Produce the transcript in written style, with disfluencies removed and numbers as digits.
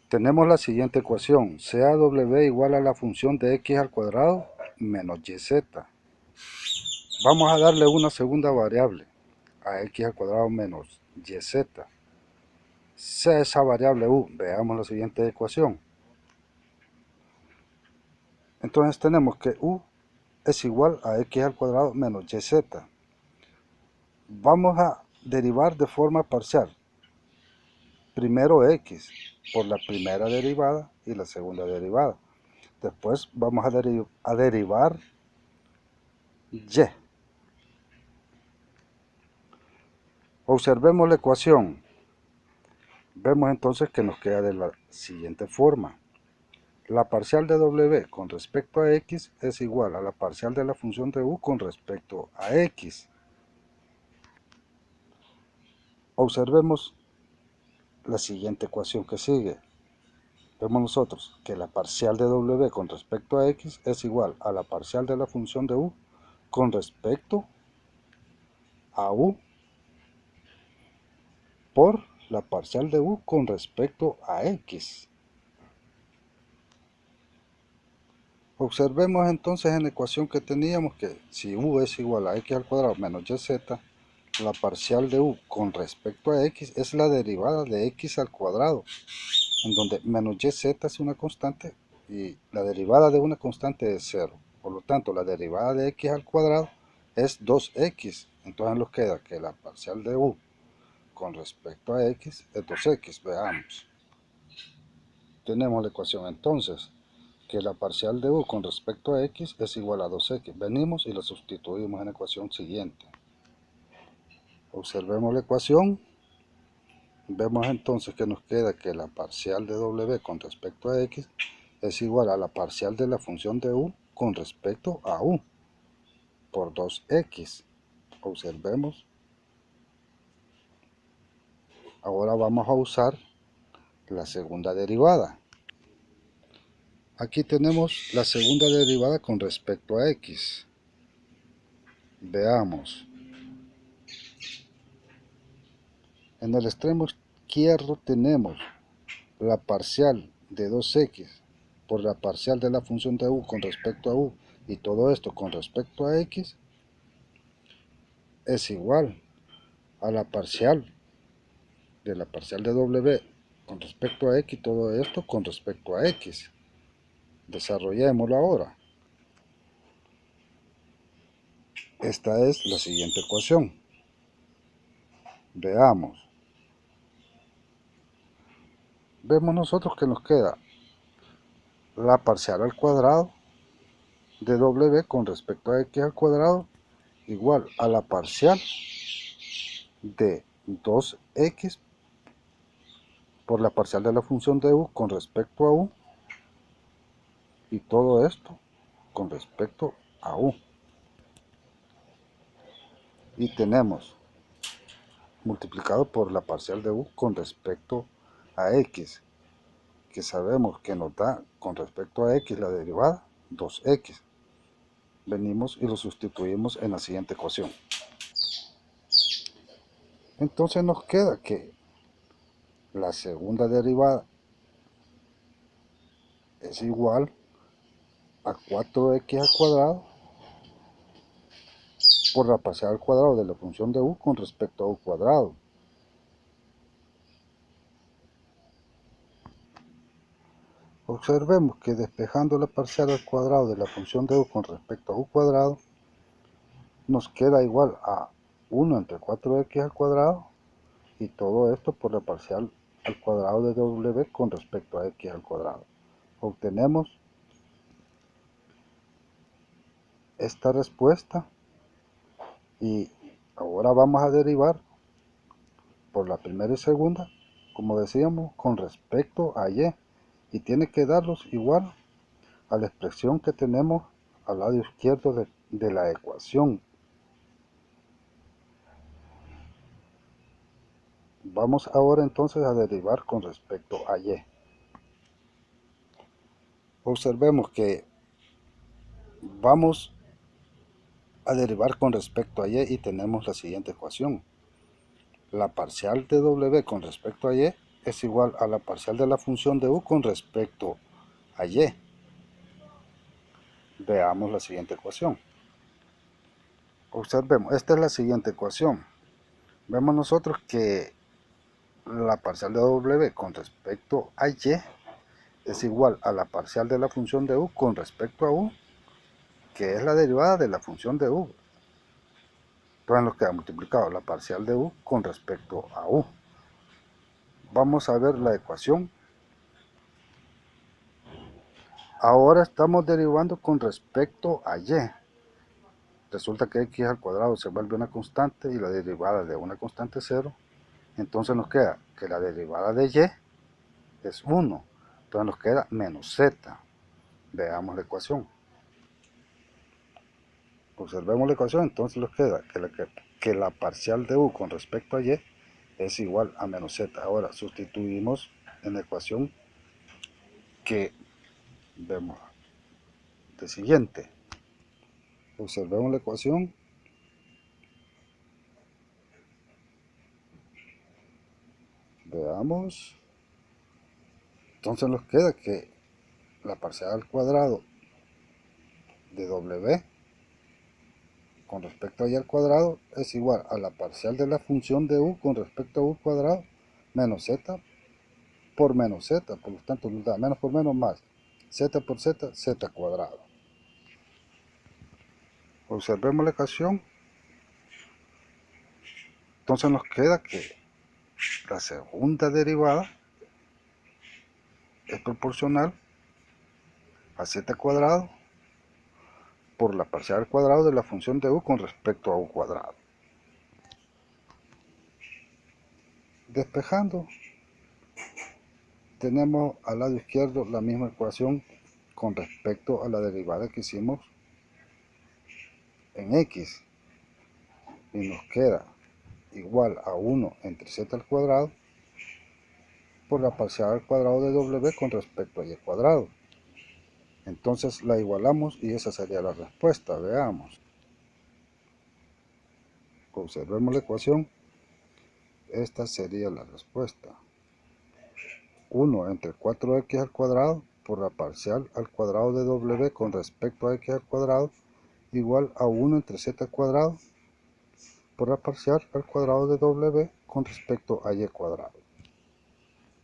Tenemos la siguiente ecuación, CAW igual a la función de x al cuadrado menos yz. Vamos a darle una segunda variable a x al cuadrado menos yz. Sea esa variable u, veamos la siguiente ecuación. Entonces tenemos que u es igual a x al cuadrado menos yz. Vamos a derivar de forma parcial. Primero x por la primera derivada y la segunda derivada. Después vamos a derivar y. Observemos la ecuación. Vemos entonces que nos queda de la siguiente forma. La parcial de w con respecto a x es igual a la parcial de la función de u con respecto a x. Observemos la siguiente ecuación que sigue. Vemos nosotros que la parcial de w con respecto a x es igual a la parcial de la función de u con respecto a u por la parcial de u con respecto a x. Observemos entonces en la ecuación que teníamos que si u es igual a x al cuadrado menos yz, la parcial de u con respecto a x es la derivada de x al cuadrado, en donde menos yz es una constante y la derivada de una constante es 0. Por lo tanto, la derivada de x al cuadrado es 2x. Entonces nos queda que la parcial de u con respecto a x es 2x. Veamos. Tenemos la ecuación entonces que la parcial de u con respecto a x es igual a 2x. Venimos y la sustituimos en la ecuación siguiente. Observemos la ecuación. Vemos entonces que nos queda que la parcial de w con respecto a x es igual a la parcial de la función de u con respecto a u por 2x. Observemos. Ahora vamos a usar la segunda derivada. Aquí tenemos la segunda derivada con respecto a x. Veamos. En el extremo izquierdo tenemos la parcial de 2x por la parcial de la función de u con respecto a u y todo esto con respecto a x es igual a la parcial de w con respecto a x y todo esto con respecto a x. Desarrollémoslo ahora. Esta es la siguiente ecuación. Veamos. Vemos nosotros que nos queda la parcial al cuadrado de w con respecto a x al cuadrado igual a la parcial de 2x por la parcial de la función de u con respecto a u y todo esto con respecto a u. Y tenemos multiplicado por la parcial de u con respecto a x, que sabemos que nos da con respecto a x la derivada 2x. Venimos y lo sustituimos en la siguiente ecuación. Entonces nos queda que la segunda derivada es igual a 4x al cuadrado por la parcial al cuadrado de la función de u con respecto a u cuadrado. Observemos que despejando la parcial al cuadrado de la función de u con respecto a u cuadrado, nos queda igual a 1 entre 4x al cuadrado y todo esto por la parcial al cuadrado de w con respecto a x al cuadrado. Obtenemos esta respuesta y ahora vamos a derivar por la primera y segunda, como decíamos, con respecto a y tiene que darlos igual a la expresión que tenemos al lado izquierdo de la ecuación. Vamos ahora entonces a derivar con respecto a y. Observemos que vamos a derivar con respecto a y tenemos la siguiente ecuación. La parcial de w con respecto a y es igual a la parcial de la función de u con respecto a y. Veamos la siguiente ecuación. Observemos, esta es la siguiente ecuación. Vemos nosotros que la parcial de w con respecto a y es igual a la parcial de la función de u con respecto a u, que es la derivada de la función de u. Entonces nos queda multiplicado la parcial de u con respecto a u. Vamos a ver la ecuación. Ahora estamos derivando con respecto a y. Resulta que x al cuadrado se vuelve una constante y la derivada de una constante es 0. Entonces nos queda que la derivada de y es 1. Entonces nos queda menos z. Veamos la ecuación. Observemos la ecuación, entonces nos queda que la parcial de u con respecto a y es igual a menos z. Ahora sustituimos en la ecuación que vemos de siguiente. Observemos la ecuación. Veamos. Entonces nos queda que la parcial al cuadrado de w con respecto a y al cuadrado es igual a la parcial de la función de u con respecto a u al cuadrado menos z por menos z. Por lo tanto nos da menos por menos más z por z, z cuadrado. Observemos la ecuación. Entonces nos queda que la segunda derivada es proporcional a z cuadrado por la parcial al cuadrado de la función de u con respecto a u cuadrado. Despejando, tenemos al lado izquierdo la misma ecuación con respecto a la derivada que hicimos en x, y nos queda igual a 1 entre z al cuadrado por la parcial al cuadrado de w con respecto a y al cuadrado. Entonces la igualamos y esa sería la respuesta. Veamos. Observemos la ecuación. Esta sería la respuesta. 1 entre 4x al cuadrado por la parcial al cuadrado de w con respecto a x al cuadrado igual a 1 entre z al cuadrado por la parcial al cuadrado de w con respecto a y cuadrado.